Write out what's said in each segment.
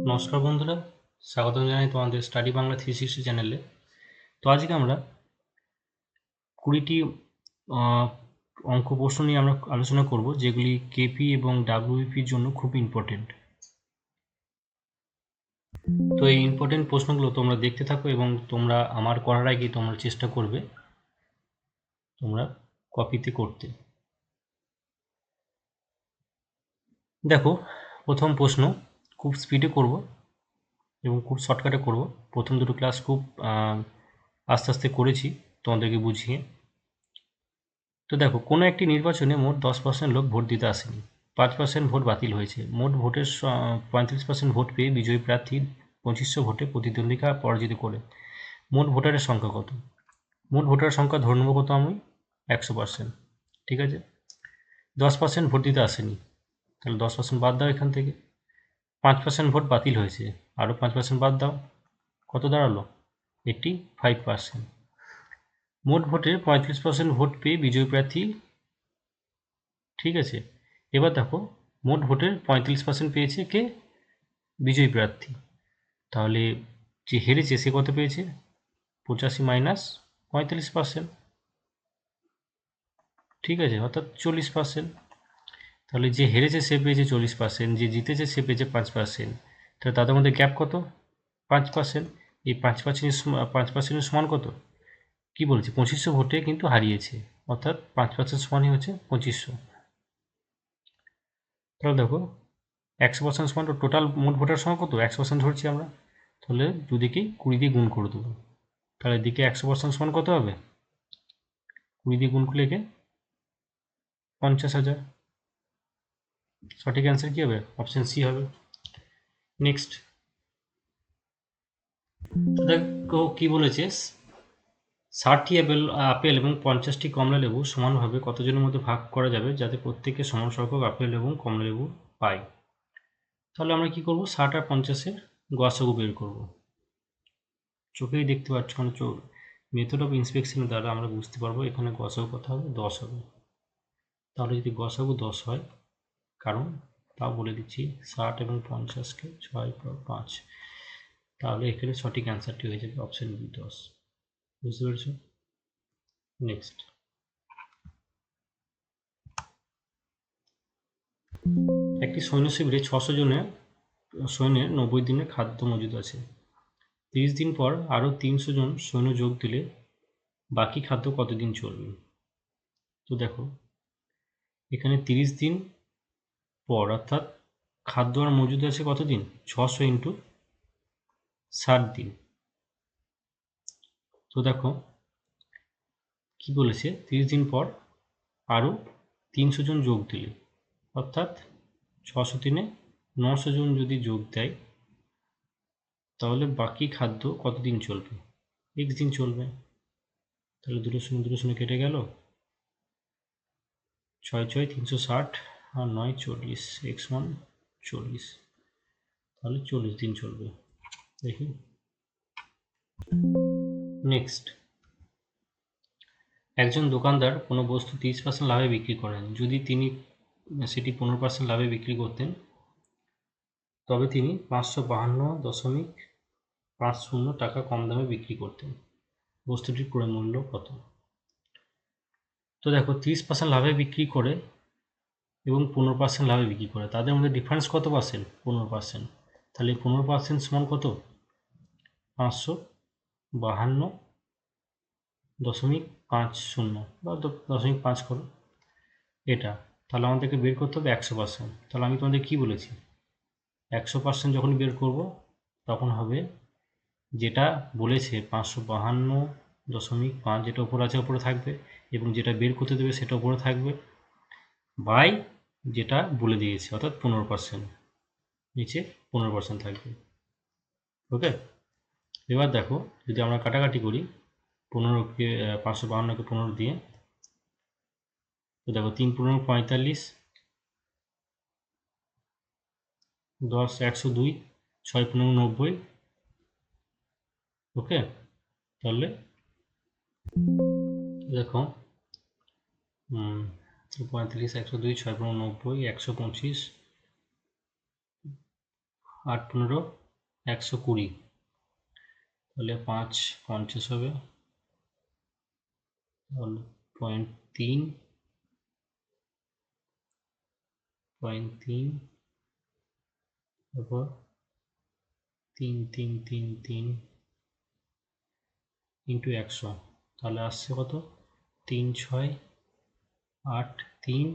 নমস্কার বন্ধুরা, স্বাগত জানাই তোমাদের স্টাডি বাংলা 360 চ্যানেলে। তো আজকে আমরা 20টি অঙ্ক প্রশ্ন নিয়ে আমরা আলোচনা করব, যেগুলি কেপি এবং ডাব্লিউবিপির জন্য খুব ইম্পর্টেন্ট। তো এই ইম্পর্টেন্ট প্রশ্নগুলো তোমরা দেখতে থাকো এবং তোমরা আমার করার আগে তোমরা চেষ্টা করবে তোমরা কপিতে করতে। দেখো, প্রথম প্রশ্ন খুব স্পিডে করব এবং খুব শর্টকাটে করব। প্রথম দুটো ক্লাস খুব আস্তে আস্তে করেছি তোমাদেরকে বুঝিয়ে। তো দেখো, কোনো একটি নির্বাচনে মোট 10% লোক ভোট দিতে আসেনি, 5% ভোট বাতিল হয়েছে। মোট ভোটের 35% ভোট পেয়ে বিজয়ী প্রার্থী 2500 ভোটে প্রতিদ্বন্দ্বিতা পরাজিত করে মোট ভোটারের সংখ্যা কত? মোট ভোটারের সংখ্যা ধরে নেবো কত আমি? 100%। ঠিক আছে, 10% ভোট দিতে আসেনি, তাহলে 10% বাদ দাও এখান থেকে। 5% ভোট বাতিল হয়েছে, আরও 5% বাদ দাও, কত দাঁড়ালো? 85%। মোট ভোটের 35% ভোট পেয়ে বিজয়ী প্রার্থী। ঠিক আছে, এবার দেখো, মোট ভোটের 35% পেয়েছে কে? বিজয়ী প্রার্থী। তাহলে যে হেরেছে সে কত পেয়েছে? 85 মাইনাস 35%। ঠিক আছে, অর্থাৎ 40%। তাহলে যে হেরেছে সে পেয়েছে 40%, যে জিতেছে সে পেয়েছে 5%। তাহলে তাদের মধ্যে গ্যাপ কত? 5%। এই 5%-5%-এর সমান কত? কি বলছে? 2500 ভোটে কিন্তু হারিয়েছে, অর্থাৎ 5% সমানই হচ্ছে 2500। তাহলে দেখো, 100% সমান টোটাল মোট ভোটার সংখ্যা কত? 100% ধরছি আমরা, তাহলে দুদিকেই 20 দিয়ে গুণ করে দেবো। তাহলে এদিকে 100% সমান কত হবে? 20 দিয়ে গুণ করলে 50,000। সঠিক অ্যান্সার কি হবে? অপশন সি হবে। নেক্সট দেখো কি বলেছে, 60টি আপেল এবং 50টি কমলা লেবু সমানভাবে কতজনের মধ্যে ভাগ করা যাবে যাতে প্রত্যেকে সমান সংখ্যক আপেল এবং কমলা লেবু পায়? তাহলে আমরা কি করব? 60 আর 50-এর গসাগু বের করব। চোখেই দেখতে পাচ্ছ, মানে মেথড অফ ইন্সপেকশনের দ্বারা আমরা বুঝতে পারবো এখানে গসাগু কত হবে? 10 হবে। তাহলে যদি গসাগু 10 হয়, কারণ তাও বলে দিচ্ছি, 60 এবং 50-কে 6 × 5, তাহলে এখানে সঠিক অ্যান্সারটি হয়ে যাবে অপশন বি, 10। বুঝতে পেরেছ? নেক্সট, একটি সৈন্য শিবিরে 600 জনের সৈন্যের 90 দিনের খাদ্য মজুদ আছে। 30 দিন পর আরও 300 জন সৈন্য যোগ দিলে বাকি খাদ্য কতদিন চলবে? তো দেখো, এখানে 30 দিন পর, অর্থাৎ খাদ্য আর মজুদ আছে কতদিন? 600 ইন্টু 60 দিন। তো দেখো কি বলেছে, 30 দিন পর আরও 300 জন যোগ দিলে, অর্থাৎ 600 দিনে 900 জন যদি যোগ দেয়, তাহলে বাকি খাদ্য কতদিন চলবে? x দিন চলবে। তাহলে দুটো শূন্য কেটে গেল, 6 6 360 আর 9 40, x1 40, তাহলে 40 দিন চলবে। দেখি নেক্সট, একজন দোকানদার কোনো বস্তু 30% লাভে বিক্রি করেন। যদি তিনি সেটি 15% লাভে বিক্রি করতেন, তবে তিনি 552.50 টাকা কম দামে বিক্রি করতেন। বস্তুটির ক্রয় মূল্য কত? তো দেখো, 30% লাভে বিক্রি করে এবং 15% লাভে বিক্রি করে, তাদের মধ্যে ডিফারেন্স কত পার্সেন্ট? 15%। তাহলে 15% সমান কত? 552.50 বা 0.5 করো এটা। তাহলে আমাদেরকে বের করতে হবে 100%। তাহলে আমি তোমাদের কি বলেছি, 100% যখন বের করব তখন হবে, যেটা বলেছে 552.5, যেটা উপরে আছে উপরে থাকবে, এবং যেটা বের করতে দেবে সেটা উপরে থাকবে, বাই যেটা বলে দিয়েছে, অর্থাৎ 15%, নিচে 15% থাকবে। ওকে, এবার দেখো, যদি আমরা কাটাকাটি করি 15কে 552কে 15 দিয়ে, তো দেখো 3 15 45, 10 102, 6 15 90। ওকে, তাহলে দেখো 45, 102, 6 15 90, 125, 8 15 120, তাহলে 5 50 হবে, তাহলে 0.3 তারপর 3 3 3 3 ইন্টু 100, তাহলে আসছে কত? 3 6 8 3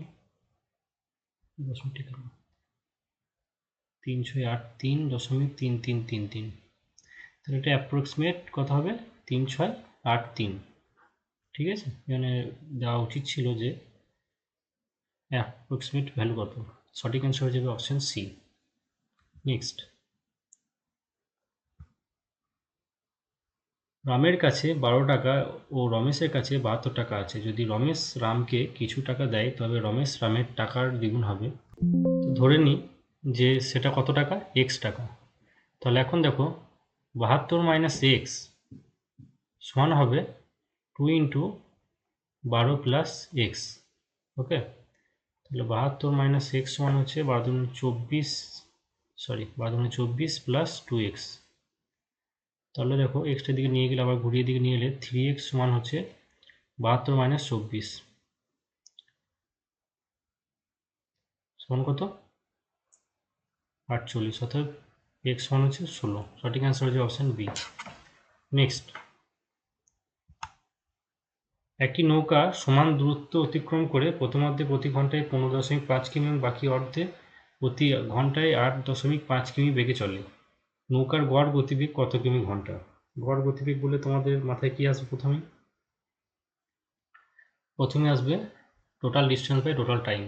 দশমিক 3 6 8 3 দশমিক 3 3 3 3, তাহলে এটা অ্যাপ্রক্সিমেট কত হবে? 3 6 8 3, ঠিক আছে? এখানে দেওয়া উচিত ছিল যে অ্যাপ্রক্সিমেট ভ্যালু কত। সঠিক অ্যান্সার হয়ে যাবে অপশন সি। নেক্সট, রামের কাছে 12 টাকা ও রমেশের কাছে 72 টাকা আছে। যদি রমেশ রামকে কিছু টাকা দেয় তবে রমেশ রামের টাকার দ্বিগুণ হবে। তো ধরে নিই যে সেটা কত টাকা? এক্স টাকা। তাহলে এখন দেখো 72 মাইনাস এক্স সমান হবে 2 ইন্টু 12 প্লাস এক্স। ওকে, তাহলে 72 মাইনাস এক্স সমান হচ্ছে 12 প্লাস 2x। তাহলে দেখো এক্সটার দিকে নিয়ে গেলে, আবার ঘুরিয়ে দিকে নিয়ে এলে 3x সমান হচ্ছে 72 মাইনাস 24 সমান কত? 48, অর্থাৎ x সমান হচ্ছে 16। সঠিক অ্যান্সার হচ্ছে অপশন বি। নেক্সট, একটি নৌকা সমান দূরত্ব অতিক্রম করে প্রথমার্ধে প্রতি ঘন্টায় 15.5 কিমি এবং বাকি অর্ধে প্রতি ঘন্টায় 8.5 কিমি বেগে চলে। নৌকার গড় গতিবেগ কত কিমি ঘন্টা? গড় গতিবেগ বলে তোমাদের মাথায় কি আসবে? প্রথমে আসবে total distance by total time.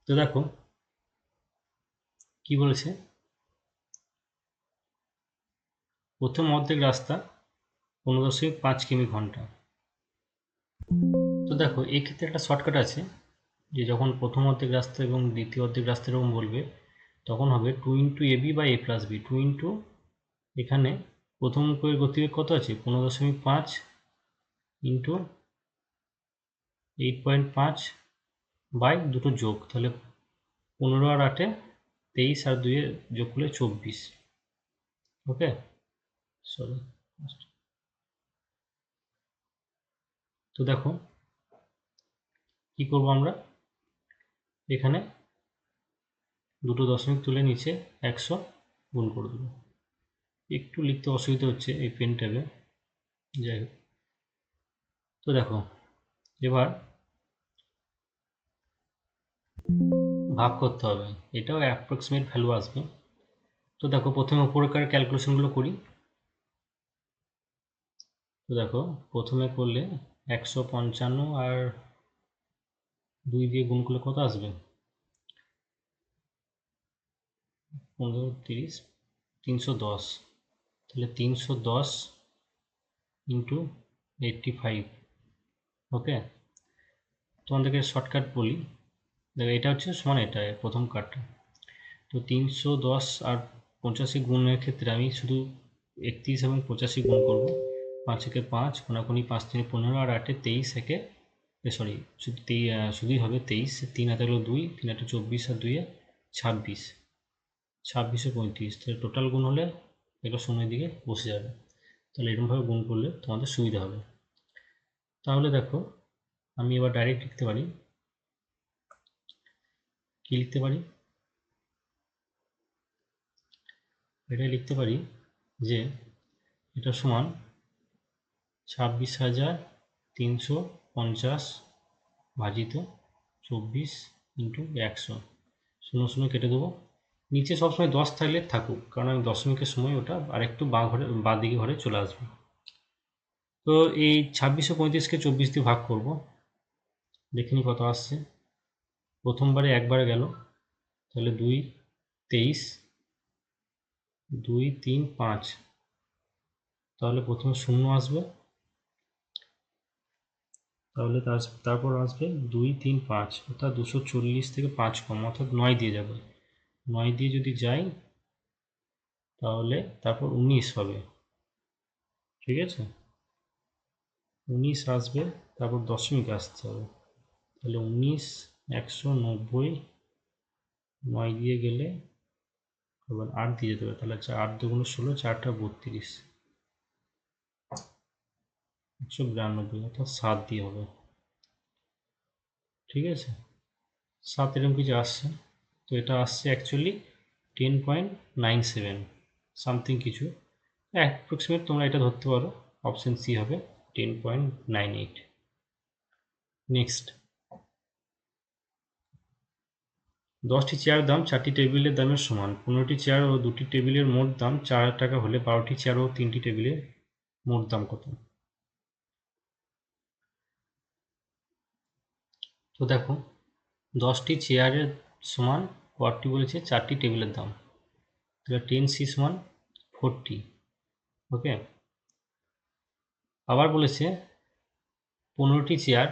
তো দেখো কি বলেছে, প্রথম অর্ধেক রাস্তা 15.5 কিমি ঘন্টা। তো দেখো এই ক্ষেত্রে একটা শর্টকাট আছে, যে যখন প্রথম অর্ধেক রাস্তা এবং দ্বিতীয় অর্ধেক রাস্তা এরকম বলবে তখন হবে 2 into A B by A plus B. 2 into এখানে প্রথম গতিবেগ কত আছে? 15.5 ইন্টু 8.5 বাই দুটো যোগ, তাহলে 15 আর 8 23 আর 2 যোগ করলে 24। ওকে, সরি। তো দেখো কি করব আমরা, এখানে দুটো দশমিক তুলে নিচে 100 গুণ করে দেবো। একটু লিখতে অসুবিধা হচ্ছে এই পেন ট্যাবে, যাই হোক। তো দেখো এবার ভাগ করতে হবে, এটাও অ্যাপ্রক্সিমেট ভ্যালু আসবে। তো দেখো প্রথমে উপরকার ক্যালকুলেশনগুলো করি। তো দেখো প্রথমে করলে 155 আর 2 দিয়ে গুণ করলে কত আসবে? 15 30 310, তাহলে 310 ইন্টু 85। ওকে, তোমাদেরকে শর্টকাট বলি, দেখো এটা হচ্ছে সমান এটা প্রথম কাটটা। তো 310 আর 85 গুণের ক্ষেত্রে আমি শুধু 31 এবং 85 গুণ করব। 5 একে 5, কোনাকুনি 5 3 15 আর 8 23 একে সরি শুধুই হবে 23। 3 হাতে হলো 2, 3 হাতে 24 আর 2 26, 26 35, তাহলে টোটাল গুণ হলে এটা শূন্যের দিকে বসে যাবে। তাহলে এরকমভাবে গুণ করলে তোমাদের সুবিধা হবে। তাহলে দেখো আমি এবার ডাইরেক্ট লিখতে পারি, কি লিখতে পারি? এটাই লিখতে পারি যে এটা সমান 26,350 ভাজিত 24 ইন্টু 100। 0 0 কেটে দেবো, নিচে সবসময় 10 থাকলে থাকুক, কারণ আমি দশমিকের সময় ওটা আরেকটু বাঁ দিকে ঘরে চলে আসবে। তো এই 2635কে 24 দিয়ে ভাগ করব, দেখিনি কত আসছে। প্রথমবারে একবারে গেল, তাহলে 2 23 2 3 5, তাহলে প্রথমে 0 আসবে, তাহলে তারপর আসবে 2 3 5, অর্থাৎ 240 থেকে 5 কম, অর্থাৎ 9 দিয়ে যাবে। 9 দিয়ে যদি যাই তাহলে তারপর 19 হবে, ঠিক আছে? 19 আসবে, তারপর দশমিক আসতে হবে, তাহলে 19 190 9 দিয়ে গেলে আবার 8 দিয়ে যেতে হবে, তাহলে 8 দুগুণ 16, 4টা 32, 192, অর্থাৎ 7 দিয়ে হবে। ঠিক আছে, 7 এরকম কিছু আসছে, তো এটা আসছে অ্যাকচুয়ালি 10.97 সামথিং কিছু, অ্যাপ্রক্সিমেট তোমরা এটা ধরতে পারো। অপশন সি হবে 10.98। নেক্সট, 10টি চেয়ার দাম 4টি টেবিলের দামের সমান। 15টি চেয়ার ও 2টি টেবিলের মোট দাম 4,000 টাকা হলে 12টি চেয়ার ও 3টি টেবিলের মোট দাম কত? তো দেখো, 10টি চেয়ারের সমান কতটি বলেছে? 4টি টেবিলের দাম, তাহলে 10C সমান 40। ওকে, আবার বলেছে 15টি চেয়ার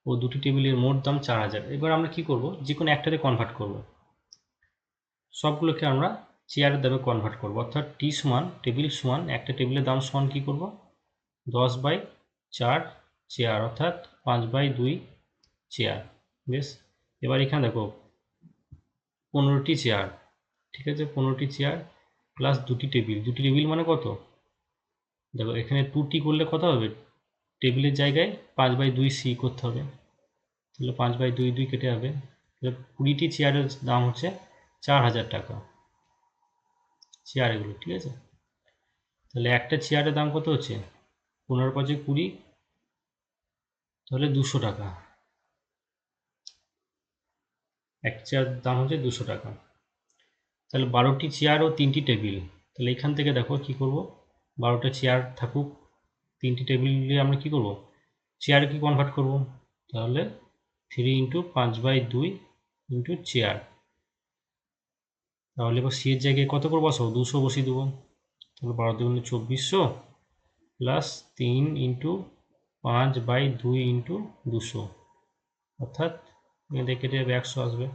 ও 2টি টেবিলের মোট দাম 4,000। এবার আমরা কি করব? যে কোনো একটাতে কনভার্ট করব, সবগুলোকে আমরা চেয়ারের দামে কনভার্ট করব, অর্থাৎ টি সমান টেবিল সমান একটা টেবিলের দাম সমান কি করব? 10/4 চেয়ার, অর্থাৎ 5/2 চেয়ার। বেশ, এবার এখানে দেখো 15টি চেয়ার, ঠিক আছে, 15টি চেয়ার প্লাস 2টি টেবিল, 2টি টেবিল মানে কত? দেখো এখানে 2টি করলে কত হবে? টেবিলের জায়গায় 5/2 সি করতে হবে, তাহলে 5/2 কেটে যাবে, তাহলে 20টি চেয়ারের দাম হচ্ছে 4,000 টাকা চেয়ার এগুলো। ঠিক আছে, তাহলে একটা চেয়ারের দাম কত হচ্ছে? 15×5 = 20, তাহলে 200 টাকা। এক চেয়ার দাম হচ্ছে 200 টাকা। তাহলে 12টি চেয়ার ও 3টি টেবিল, তাহলে এখান থেকে দেখো কি করব? 12টা চেয়ার থাকুক, 3টি টেবিল দিয়ে আমরা কি করব? চেয়ারে কি কনভার্ট করব? তাহলে 3 × 5/2 × চেয়ার, তাহলে এবার সি এর জায়গায় কত করে বসাবো? 200 বসিয়ে দেবো, তাহলে 12 × 2400 প্লাস 3 × 5/2 × 200, অর্থাৎ এদের কেটে যাবে 100 আসবে,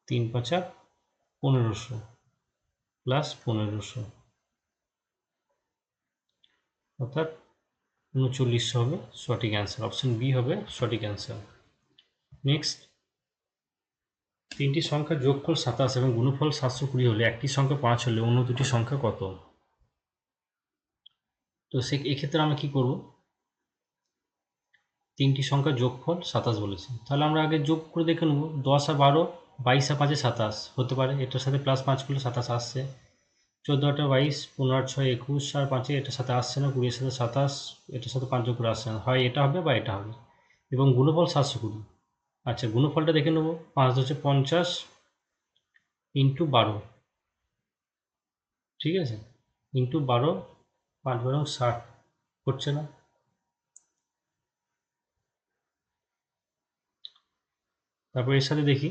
3×5 = 1500 প্লাস 1500, অর্থাৎ 3900 হবে সঠিক অ্যান্সার। অপশন বি হবে সঠিক অ্যান্সার। নেক্সট, 3টি সংখ্যার যোগফল 27 এবং গুণফল 720 হলে একটি সংখ্যা 5 হলে অন্য দুটি সংখ্যা কত? তো এক্ষেত্রে আমরা কি করব? 3টি সংখ্যার যোগফল 27 বলেছে, তাহলে আমরা আগে যোগ করে দেখে নেব। 10 আর 12, 22 আর 5 27 হতে পারে, এটার সাথে +5 করলে 27 আসছে। 14 আর 22, 15 আর 6 21, আর 5 এটার সাথে আসছে না, 20 এর সাথে 27, এটার সাথে 5 যোগ করে আসছে না, হয় এটা হবে বা এটা হবে। এবং গুণফল 720, আচ্ছা গুণফলটা দেখে নেব। 5 হচ্ছে 50 × 12, ঠিক আছে, × 12, 5 12 60 হচ্ছে না। তারপর এর সাথে দেখি,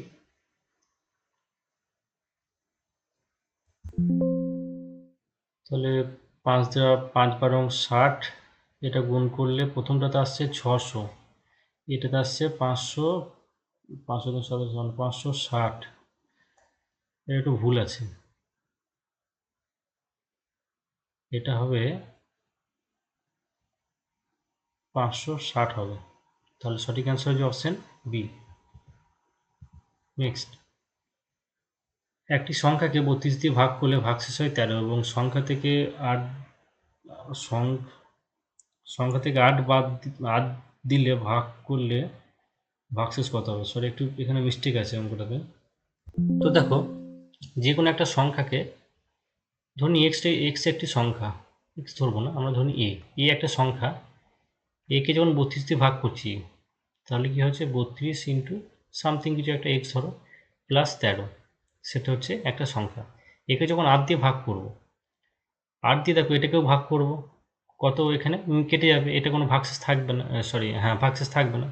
তাহলে 5 দেওয়া 5 12 60, এটা গুণ করলে প্রথমটাতে আসছে 600, এটাতে আসছে 500, 560, এটা একটু ভুল আছে, এটা হবে 560 হবে, তাহলে সঠিক অ্যান্সার হচ্ছে অপশন বি। নেক্সট, একটি সংখ্যাকে 32 দিয়ে ভাগ করলে ভাগশেষ হয় 13 এবং সংখ্যা থেকে 8 8 দিলে ভাগ করলে ভাগশেষ কত হবে? সরি, একটু এখানে মিস্টেক আছে অঙ্কটাতে। তো দেখো, যে কোনো একটা সংখ্যাকে ধরুন এক্স একটি সংখ্যা, এক্স ধরবো না, আমরা ধরুন এ একটা সংখ্যা, একে যখন 32 দিয়ে ভাগ করছি, তাহলে কি হচ্ছে? 32 × সামথিং কিছু একটা এক্স ধরো প্লাস 13, সেটা হচ্ছে একটা সংখ্যা। একে যখন 8 দিয়ে ভাগ করব, 8 দিয়ে দেখো এটাকেও ভাগ করব, কত এখানে কেটে যাবে, এটা কোনো ভাগশেষ থাকবে না, সরি হ্যাঁ ভাগশেষ থাকবে না।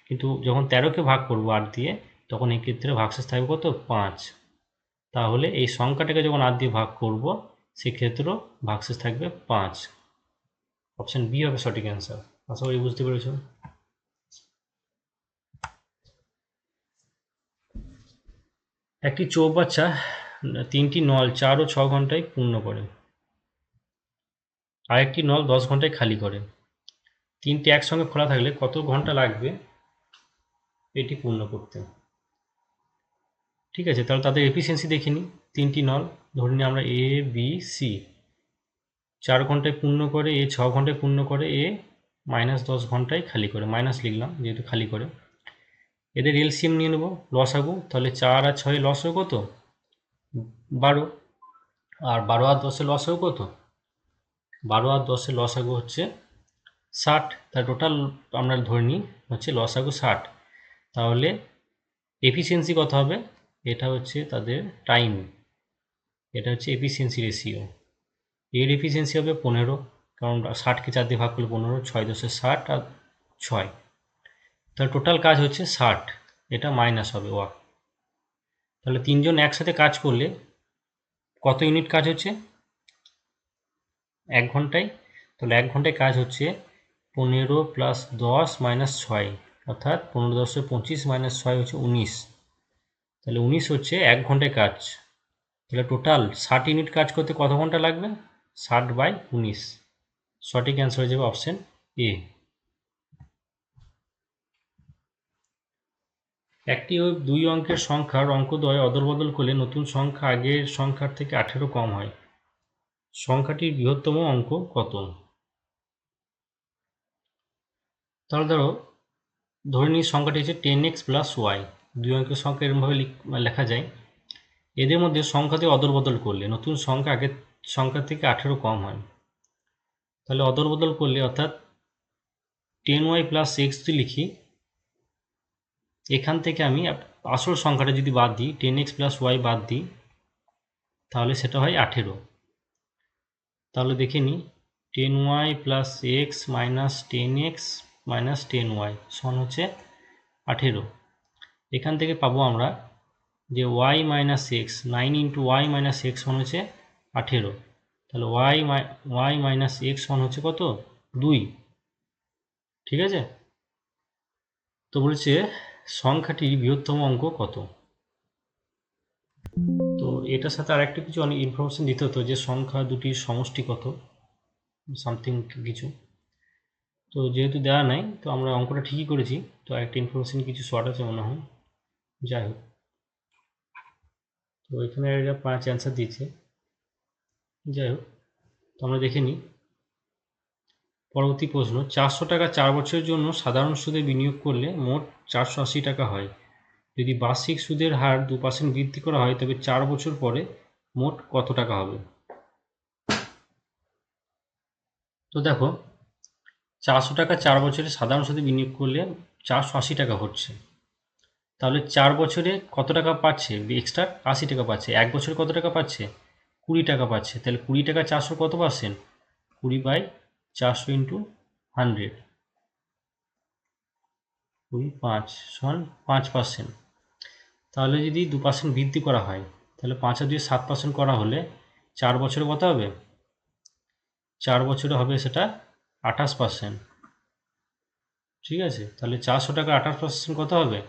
কিন্তু যখন 13কে ভাগ করব 8 দিয়ে, তখন এই ক্ষেত্রে ভাগশেষ থাকবে কত? 5। তাহলে এই সংখ্যাটাকে যখন 8 দিয়ে ভাগ করব, সেক্ষেত্রেও ভাগশেষ থাকবে 5। অপশন বি হবে সঠিক অ্যান্সার। আশা করি বুঝতে পেরেছো। একটি চৌবাচ্চা 3টি নল 4 ও 6 ঘন্টায় পূর্ণ করে, আরেকটি নল 10 ঘন্টায় খালি করে। 3টি একসঙ্গে খোলা থাকলে কত ঘন্টা লাগবে এটি পূর্ণ করতে? ঠিক আছে, তাহলে তাদের এফিসিয়েন্সি দেখে নিই। 3টি নল ধরে নিই আমরা, এ বি সি 4 ঘন্টায় পূর্ণ করে, এ 6 ঘন্টায় পূর্ণ করে, এ -10 ঘন্টায় খালি করে, মাইনাস লিখলাম যেহেতু খালি করে। এদের এলসিএম নিয়ে নেব, লসাগু। তাহলে 4 আর 6 লসাগু কত? 12। আর 12 আর 10 লসাগু কত? 12 আর 10 লসাগু হচ্ছে 60। তার টোটাল আমরা ধরে নিই হচ্ছে লসাগু 60। তাহলে এফিসিয়েন্সি কত হবে? এটা হচ্ছে তাদের টাইম, এটা হচ্ছে এফিসিয়েন্সি রেশিও। এর এফিসিয়েন্সি হবে 15, কারণ 60কে 4 দিয়ে ভাগ করলে 15, 6 10 60 আর 6, তাহলে টোটাল কাজ হচ্ছে 60, এটা মাইনাস হবে ওয়ার্ক। তাহলে তিনজন একসাথে কাজ করলে কত ইউনিট কাজ হচ্ছে 1 ঘন্টায়? তাহলে 1 ঘন্টায় কাজ হচ্ছে 15 + 10 - 6, অর্থাৎ 15 × 10 = 25 - 6 হচ্ছে 19। তাহলে 19 হচ্ছে 1 ঘন্টায় কাজ। তাহলে টোটাল 60 ইউনিট কাজ করতে কত ঘন্টা লাগবে? 60/19। সঠিক অ্যান্সার হয়ে যাবে অপশন এ। একটি ও 2 অঙ্কের সংখ্যার অঙ্কদ্বয় অদলবদল করলে নতুন সংখ্যা আগের সংখ্যার থেকে 18 কম হয়। সংখ্যাটির বৃহত্তম অঙ্ক কত? তাহলে ধরে নিই সংখ্যাটি হচ্ছে 10x + y। 2 অঙ্কের সংখ্যা এরকমভাবে লেখা যায়। এদের মধ্যে সংখ্যাতে অদলবদল করলে নতুন সংখ্যা আগের সংখ্যা থেকে 18 কম হয়। তাহলে অদলবদল করলে অর্থাৎ 10y + x যদি লিখি, এখান থেকে আমি আসল সংখ্যাটা যদি বাদ দিই, 10x + y বাদ দিই, তাহলে সেটা হয় 18। তাহলে দেখে নিই, 10y + x - 10x - 10y সমান হচ্ছে 18। এখান থেকে পাবো আমরা যে y - x, 9 × y - x সমান হচ্ছে 18। তাহলে y - x সমান হচ্ছে কত? 2। ঠিক আছে, তো বলছে সংখ্যাটির বৃহত্তম অঙ্ক কত? তো এটার সাথে আরেকটা কিছু অনেক ইনফরমেশন দিতে হতো, যে সংখ্যা দুটির সমষ্টি কত, সামথিং কিছু। তো যেহেতু দেওয়া নাই, তো আমরা অঙ্কটা ঠিকই করেছি। তো একটা ইনফরমেশন কিছু শর্ট আছে মনে হয়, যাই হোক। তো এখানে এরা 5 অ্যান্সার দিয়েছে, যাই হোক। তো আমরা দেখে নিই পরবর্তী প্রশ্ন। 400 টাকা 4 বছরের জন্য সাধারণ সুদে বিনিয়োগ করলে মোট 480 টাকা হয়। যদি বার্ষিক সুদের হার 2% বৃদ্ধি করা হয়, তবে 4 বছর পরে মোট কত টাকা হবে? তো দেখো, 400 টাকা 4 বছরে সাধারণ সুদে বিনিয়োগ করলে 480 টাকা হচ্ছে। তাহলে 4 বছরে কত টাকা পাচ্ছে? এক্সট্রা 80 টাকা পাচ্ছে। 1 বছরে কত টাকা পাচ্ছে? 20 টাকা পাচ্ছে। তাহলে 20 টাকা 400 কত পার্সেন্ট? 20/400 × 100, 5 সমান 5%। তাহলে যদি 2% বৃদ্ধি করা হয়, তাহলে 5 আর 2 7% করা হলে 4 বছরে কত হবে? 4 বছরে হবে সেটা 28%। ঠিক আছে, তাহলে 400 টাকা 28% কত হবে?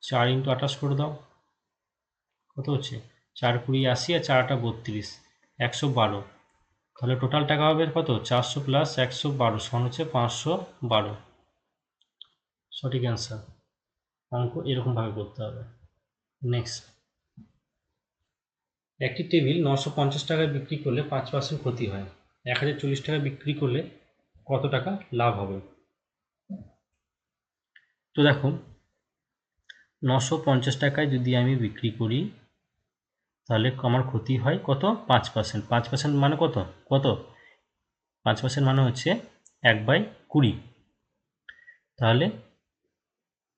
4 × 28 করে দাও, কত হচ্ছে? 4 × 20 80 আর 4 × 8 32, 112। তাহলে টোটাল টাকা হবে কত? 400 + 112 সমান হচ্ছে 512। সঠিক অ্যান্সার। অঙ্ক এরকমভাবে করতে হবে। নেক্সট, একটি টেবিল 950 টাকায় বিক্রি করলে 5% ক্ষতি হয়, 1040 টাকায় বিক্রি করলে কত টাকা লাভ হবে? তো দেখো, 950 টাকায় যদি আমি বিক্রি করি, তাহলে আমার ক্ষতি হয় কত? 5%। 5% মানে কত? 5% মানে হচ্ছে 1/20। তাহলে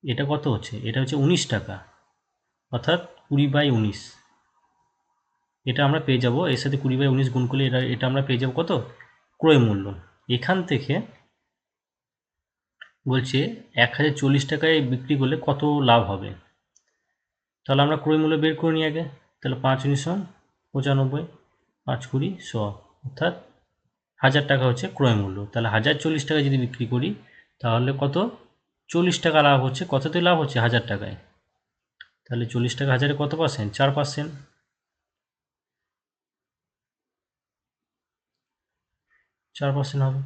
এটা কত হচ্ছে? এটা হচ্ছে 19 টাকা, অর্থাৎ 20/19। এটা আমরা পেয়ে যাব, এর সাথে 20/19 গুণ করলে এটা আমরা পেয়ে যাব কত? ক্রয় মূল্য। এখান থেকে বলছে 1040 টাকায় বিক্রি করলে কত লাভ হবে। তাহলে আমরা ক্রয় মূল্য বের করে নিই আগে। তাহলে 5 × 9 = 95, 5 × 20 = 100, অর্থাৎ 1000 টাকা হচ্ছে ক্রয় মূল্য। তাহলে 1040 টাকায় যদি বিক্রি করি, তাহলে কত? 40 টাকা লাভ হচ্ছে। কততে লাভ হচ্ছে? 1000 টাকায়। তাহলে 40 টাকা 1000-এ কত পার্সেন্ট? 4%। 4% হবে।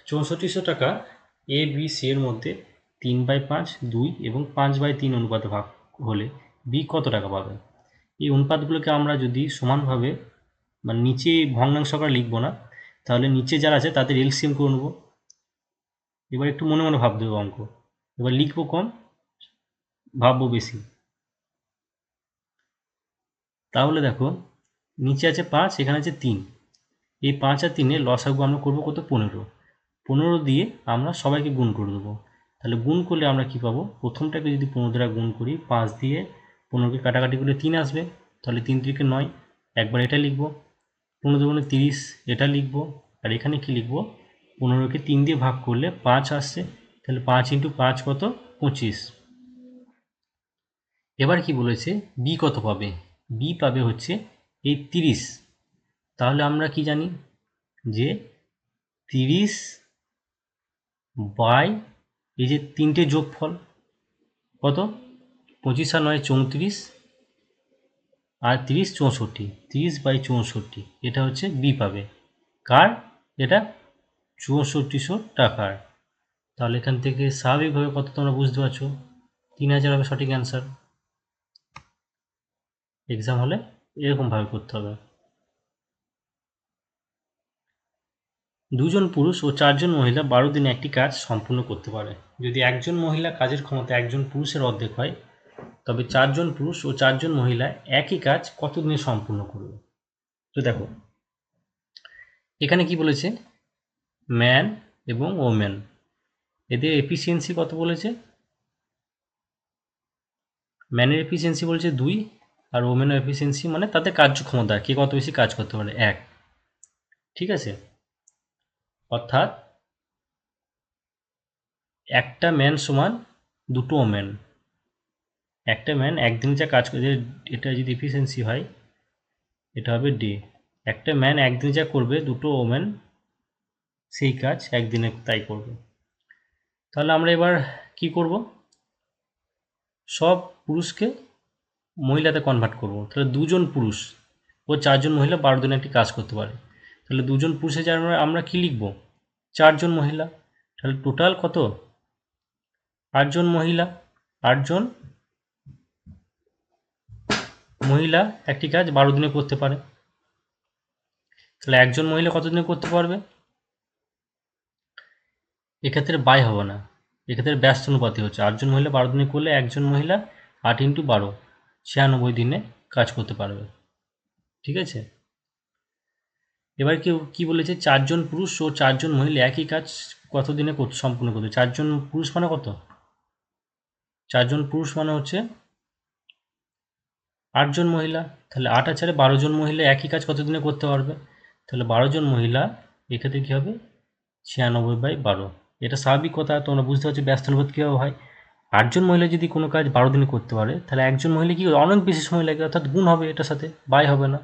6400 টাকা এ বি সি এর মধ্যে 3/5, 2 এবং 5/3 অনুপাতে ভাগ হলে বি কত টাকা পাবে? এই অনুপাতগুলোকে আমরা যদি সমানভাবে মানে নিচে ভগ্নাংশ আকারে লিখবো না, তাহলে নিচে যারা আছে তাদের এলসিএম করে নেবো। এবার একটু মনে মনে ভাবতে হবে অঙ্ক, এবার লিখবো কম, ভাববো বেশি। তাহলে দেখো নিচে আছে 5, এখানে আছে 3, এই 5 আর 3 এর লসাগু আমরা করবো কত? 15। 15 দিয়ে আমরা সবাইকে গুণ করে দেবো। তাহলে গুণ করলে আমরা কি পাবো? প্রথমটাকে যদি 15 দ্বারা গুণ করি, 5 দিয়ে 15কে কাটাকাটি করলে 3 আসবে, তাহলে 3 3 9, একবার এটা লিখবো। 15 দুগুণে 30, এটা লিখবো। আর এখানে কি লিখবো? 15কে 3 দিয়ে ভাগ করলে 5 আসছে, তাহলে 5 × 5 কত? 25। এবার কি বলেছে? বি কত পাবে? বি পাবে হচ্ছে এই 30। তাহলে আমরা কি জানি যে 30 বাই এই যে 3টে যোগফল কত? 25 আর 9 34, আর 30 64, 30/64, এটা হচ্ছে বি পাবে। কার? এটা 6400 টাকার। তাহলে এখান থেকে স্বাভাবিকভাবে কত তোমরা বুঝতে পারছো, 3000 হবে সঠিক অ্যান্সার। এক্সাম হলে এরকমভাবে করতে হবে। 2 জন পুরুষ ও 4 জন মহিলা 12 দিনে একটি কাজ সম্পূর্ণ করতে পারে। যদি একজন মহিলা কাজের ক্ষমতা একজন পুরুষের অর্ধেক হয়, তবে 4 জন পুরুষ ও 4 জন মহিলা একই কাজ কত দিনে সম্পূর্ণ করবে? তো দেখো এখানে কি বলেছে? ম্যান এবং ওমেন, এদের এফিসিয়েন্সি কত বলেছে? ম্যানের এফিসিয়েন্সি বলেছে 2, আর ওমেনের এফিসিয়েন্সি মানে তাদের কার্যক্ষমতা, কে কত বেশি কাজ করতে পারে, 1। ঠিক আছে, অর্থাৎ একটা ম্যান সমান 2টো ওমেন। একটা ম্যান একদিনে যা কাজ করে, এটা যদি এফিসিয়েন্সি হয় এটা হবে ডে। একটা ম্যান একদিনে যা করবে 2টো ওমেন সেই কাজ একদিনে তাই করবে। তাহলে আমরা এবার কি করব? সব পুরুষকে মহিলাতে কনভার্ট করব। তাহলে 2 জন পুরুষ ও 4 জন মহিলা 12 দিনে একটি কাজ করতে পারে। তাহলে 2 জন পুরুষের জায়গায় আমরা কি লিখব? 4 জন মহিলা। তাহলে টোটাল কত? 8 জন মহিলা। 8 জন মহিলা একটি কাজ 12 দিনে করতে পারে। তাহলে একজন মহিলা কত দিনে করতে পারবে? এক্ষেত্রে বাই হবে না, এক্ষেত্রে ব্যস্ত অনুপাতে হচ্ছে। 8 জন মহিলা 12 দিনে করলে একজন মহিলা 8 × 12, 96 দিনে কাজ করতে পারবে। ঠিক আছে, এবার কেউ কি বলেছে? 4 জন পুরুষ ও 4 জন মহিলা একই কাজ কত দিনে সম্পূর্ণ করবে? 4 জন পুরুষ মানে কত? 4 জন পুরুষ মানে হচ্ছে 8 জন মহিলা। তাহলে 8 আর 4 12 জন মহিলা একই কাজ কত দিনে করতে পারবে? তাহলে 12 জন মহিলা, এক্ষেত্রে কী হবে? 96/12। এটা স্বাভাবিক কথা, তোমরা বুঝতে পারছো ব্যস্ত অনুপাত কীভাবে হয়। 8 জন মহিলা যদি কোনো কাজ 12 দিনে করতে পারে, তাহলে একজন মহিলা কি অনেক বেশি সময় লাগে, অর্থাৎ গুণ হবে এটার সাথে, বাই হবে না।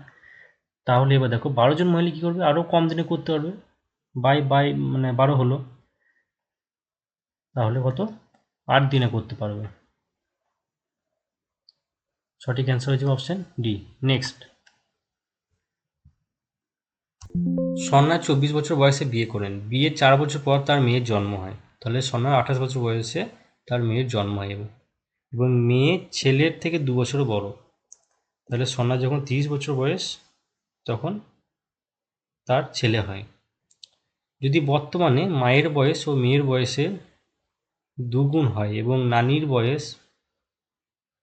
তাহলে এবার দেখো 12 জন মহিলা কী করবে? আরও কম দিনে করতে পারবে, বাই বাই মানে 12 হলো, তাহলে কত? 8 দিনে করতে পারবে। সঠিক অ্যান্সার হয়ে যাবে অপশান ডি। নেক্সট, সন্না 24 বছর বয়সে বিয়ে করেন। বিয়ের 4 বছর পর তার মেয়ের জন্ম হয়। তাহলে সন্ন্যার 28 বছর বয়সে তার মেয়ের জন্ম হয়, এবং মেয়ে ছেলের থেকে 2 বছরও বড়। তাহলে সন্ন্যার যখন 30 বছর বয়স, তখন তার ছেলে হয়। যদি বর্তমানে মায়ের বয়স ও মেয়ের বয়সের দুগুণ হয় এবং নানির বয়স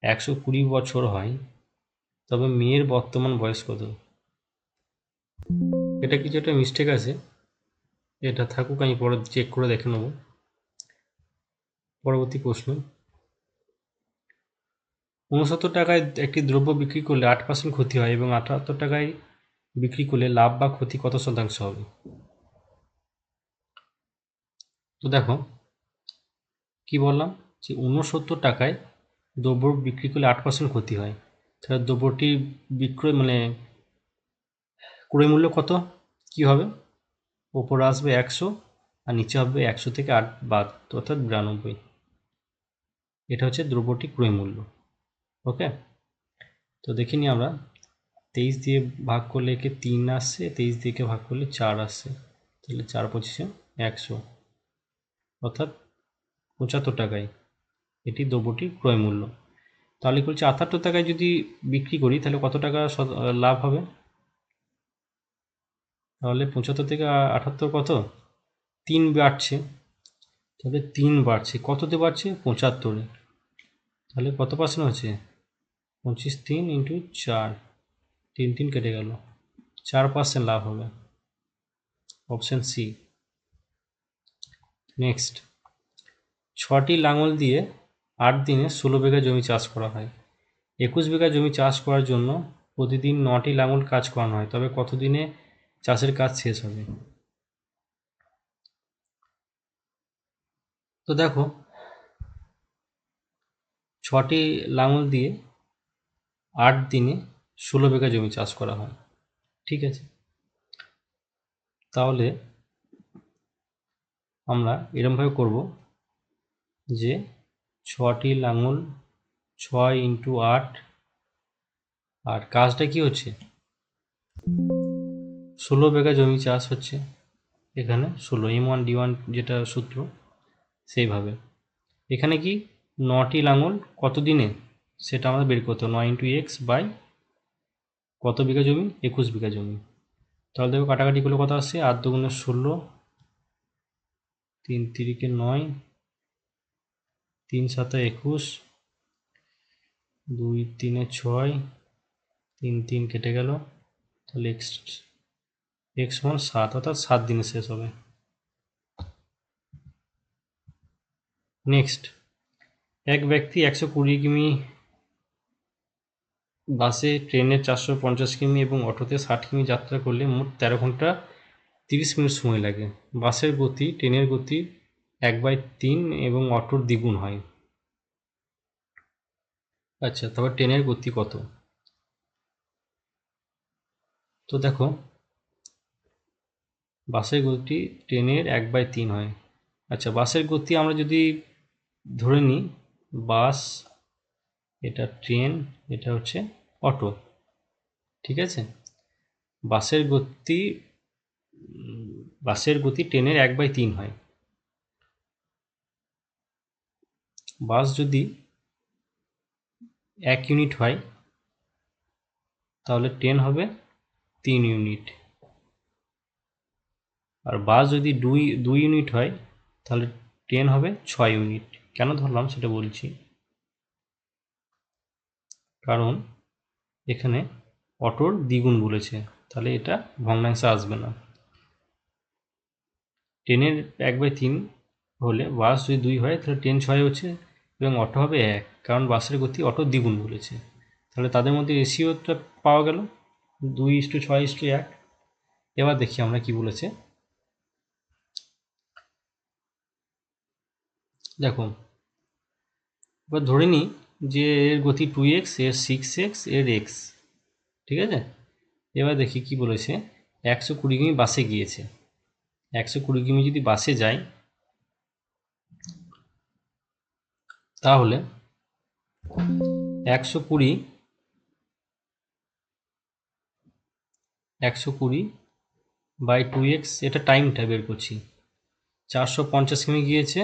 120 বছর হয়, তবে মেয়ের বর্তমান বয়স কত? এটা কিছু একটা মিস্টেক আছে, এটা থাকুক, আমি পরে চেক করে দেখে নেব। পরবর্তী প্রশ্ন, 69 টাকায় একটি দ্রব্য বিক্রি করলে 8% ক্ষতি হয় এবং 78 টাকায় বিক্রি করলে লাভ বা ক্ষতি কত শতাংশ হবে? তো দেখো কি বললাম, যে 69 টাকায় দ্রব্য বিক্রি করলে 8% ক্ষতি হয়। তাহলে দ্রব্যটি বিক্রয় মানে ক্রয় মূল্য কত কি হবে? ওপরে আসবে 100 আর নিচে হবে 100 থেকে 8 বাদ, অর্থাৎ 92। এটা হচ্ছে দ্রব্যটি ক্রয় মূল্য। ওকে, তো দেখিনি আমরা 23 দিয়ে ভাগ করলে একে 3 আসছে, 23 দিয়ে ভাগ করলে 4 আসছে, তাহলে 4 × 25 = 100, অর্থাৎ 75 টাকায় এটি দ্রব্যটির ক্রয় মূল্য। তাহলে বলছে 78 টাকায় যদি বিক্রি করি তাহলে কত টাকা লাভ হবে? তাহলে 75 থেকে 78 কত? 3 বাড়ছে। তাহলে 3 বাড়ছে, কততে বাড়ছে? 75-এ। তাহলে কত পার্সেন্ট হচ্ছে? 25 3 ইন্টু 4, 3 3 কেটে গেল, 4% লাভ হবে। Option C. নেক্সট, 6টি লাঙল দিয়ে 8 দিনে 16 বিঘা জমি চাষ করা হয়। 21 বিঘা জমি চাষ করার জন্য প্রতিদিন 9টি লাঙল কাজ করানো হয়, তবে কত দিনে চাষের কাজ শেষ হবে? তো দেখো, 6টি লাঙল দিয়ে 8 দিনে 16 বিঘা জমি চাষ করা হয়, ঠিক আছে। তাহলে আমরা এরমভাবে করব যে 6টি লাঙল 6 ইন্টু 8, আর কাজটা কি হচ্ছে? 16 বিঘা জমি চাষ হচ্ছে, এখানে 16 M1 D1 যেটা সূত্র সেইভাবে। এখানে কি 9টি লাঙল কত দিনে সেটা আমাদের বের করতে হবে। 9 ইন্টু এক্স বাই কত বিঘা জমি? 21 বিঘা জমি। তাহলে দেখো কাটাকাটি করলে কত আসছে? 8 দুগুণে 16, 3 তিরিকে 9, 3 সাতে 21, 2 3-এ 6, 3 3 কেটে গেল, তাহলে এক্স সমান 7, অর্থাৎ 7 দিনে শেষ হবে। নেক্সট, এক ব্যক্তি 120 কিমি বাসে, ট্রেনে 450 কিমি এবং অটোতে 60 কিমি যাত্রা করলে মোট 13 ঘন্টা 30 মিনিট সময় লাগে। বাসের গতি ট্রেনের গতি 1/3 এবং অটোর দ্বিগুণ হয়। আচ্ছা, তবে ট্রেনের গতি কত? তো দেখো, বাসের গতি ট্রেনের 1/3 হয়। আচ্ছা, বাসের গতি আমরা যদি ধরে নিই, বাস, এটা ট্রেন, এটা হচ্ছে অটো, ঠিক আছে। বাসের গতি ট্রেনের 1/3 হয়। বাস যদি 1 ইউনিট হয় তাহলে ট্রেন হবে 3 ইউনিট, আর বাস যদি 2 ইউনিট হয় তাহলে ট্রেন হবে 6 ইউনিট। কেন ধরলাম সেটা বলছি। কারণ এখানে অটোর দ্বিগুণ বলেছে, তাহলে এটা ভগ্নাংশে আসবে না। ট্রেনের 1/3 হলে বাস যদি 2 হয় তাহলে ট্রেন 6 হচ্ছে এবং অটো হবে 1, কারণ বাসের গতি অটোর দ্বিগুণ বলেছে। তাহলে তাদের মধ্যে রেশিওটা পাওয়া গেল 2:6:1। এবার দেখি আমরা কি বলেছে। দেখো, এবার ধরে নিই যে এর গতি 2x, এর 6x, এর x, ঠিক আছে। এবার দেখি কি বলেছে। 120 কিমি বাসে গিয়েছে। 120 কিমি যদি বাসে যায় তাহলে 120 বাই 2x, এটা টাইমটা বের করছি। 450 কিমি গিয়েছে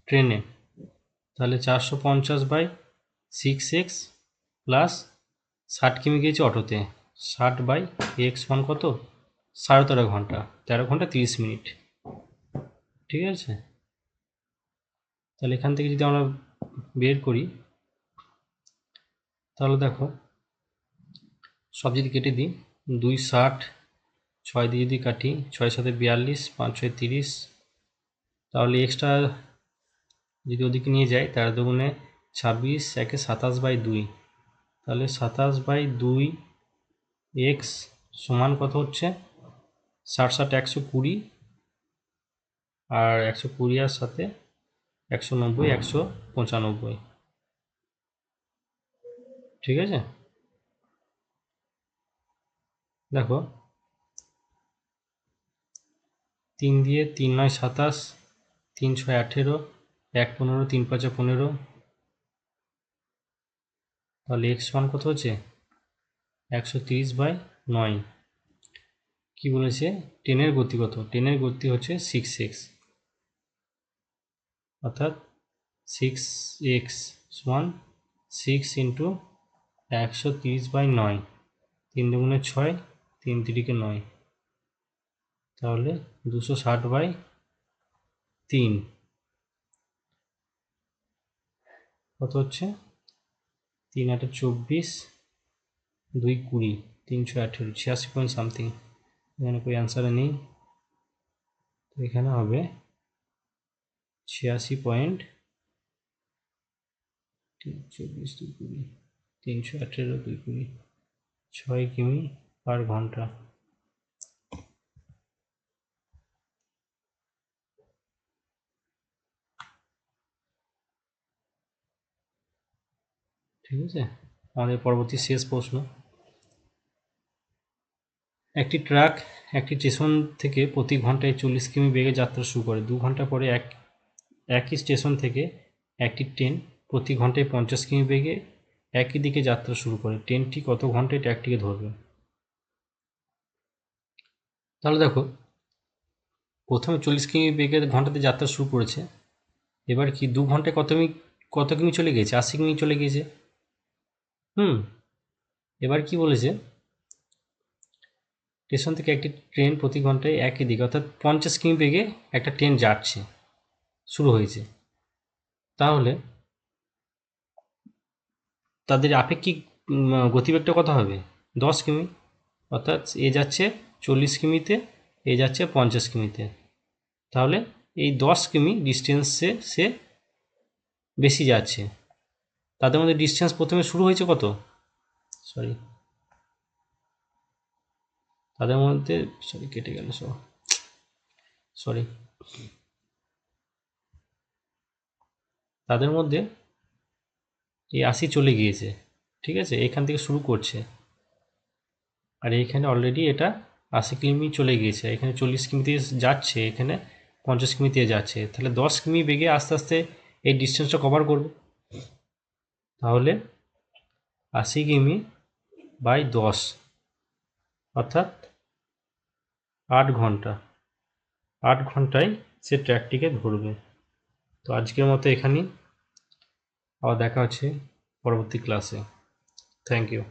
ট্রেনে, তাহলে 450 বাই 6x প্লাস 60 কিমি গিয়েছে অটোতে, 60 বাই এক্স মান কত? 13.5 ঘন্টা, 13 ঘন্টা 30 মিনিট, ঠিক আছে। তাহলে এখান থেকে যদি আমরা বের করি তাহলে দেখো, সব যদি কেটে দিই, 2 60, 6 দিয়ে যদি কাটি, 6 7 42, 5 6 30, তাহলে এক্সট্রা যদি ওদিকে নিয়ে যাই, 13 দুগুণে 26, 1 27 বাই 2, তাহলে 27 বাই 2 এক্স সমান কত হচ্ছে? 60 60 120, আর 120 আর সাথে 190, 195, ঠিক আছে। দেখো, 3 দিয়ে 3 9 27, 3 6 18, 1 15, 3 5 15, তাহলে এক্স মান কত হচ্ছে? 130 বাই 9। কি বলেছে? ট্রেনের গতি কত? ট্রেনের গতি হচ্ছে 6x, অর্থাৎ 6x সমান 6 ইন্টু 130/9, 3 দুগুণে 6, 3 তিরিকে 9, তাহলে 260/3 কত হচ্ছে? 3 8 24, 2 20, 318, 86 পয়েন্ট সামথিং। এখানে কোনো অ্যান্সারে নেই, তো এখানে হবে 86.24, 2 20, 318, 2 20, 6 কিমি পার ঘন্টা। ঠিক আছে, আমাদের পরবর্তী শেষ প্রশ্ন। একটি ট্রাক একটি স্টেশন থেকে প্রতি ঘন্টায় 40 কিমি বেগে যাত্রা শুরু করে। 2 ঘন্টা পরে একই স্টেশন থেকে একটি ট্রেন প্রতি ঘন্টায় 50 কিমি বেগে একই দিকে যাত্রা শুরু করে। ট্রেনটি কত ঘন্টায় ট্র্যাকটিকে ধরবে? তাহলে দেখো, প্রথমে 40 কিমি বেগে ঘন্টাতে যাত্রা শুরু করেছে, এবার কি 2 ঘন্টায় কত কিমি চলে গিয়েছে? 80 কিমি চলে গিয়েছে। এবার কি বলেছে, স্টেশন থেকে একটি ট্রেন প্রতি ঘন্টায় একই দিকে অর্থাৎ 50 কিমি বেগে একটা ট্রেন যাচ্ছে, শুরু হয়েছে। তাহলে তাদের আপেক্ষিক গতিবেগটা কত হবে? 10 কিমি। অর্থাৎ এ যাচ্ছে 40 কিমিতে, এ যাচ্ছে 50 কিমিতে। তাহলে এই 10 কিমি ডিস্টেন্সে সে বেশি যাচ্ছে। তাদের মধ্যে ডিস্টেন্স প্রথমে শুরু হয়েছে কত? তাদের মধ্যে কেটে গেল তাদের মধ্যে এই 80 চলে গিয়েছে, ঠিক আছে, এখান থেকে শুরু করছে, আর এইখানে অলরেডি এটা 80 কিমি চলে গিয়েছে, এখানে 40 কিমিতে যাচ্ছে, এখানে 50 কিমিতে যাচ্ছে। তাহলে 10 কিমি বেগে আস্তে আস্তে এই ডিস্টেন্সটা কভার করবে। তাহলে 80 কিমি বাই 10 অর্থাৎ 8 ঘন্টা। 8 ঘন্টায় সে ট্র্যাকটিকে ধরবে। তো আজকের মতো এখানেই, আবার দেখা হচ্ছে পরবর্তী ক্লাসে। Thank you.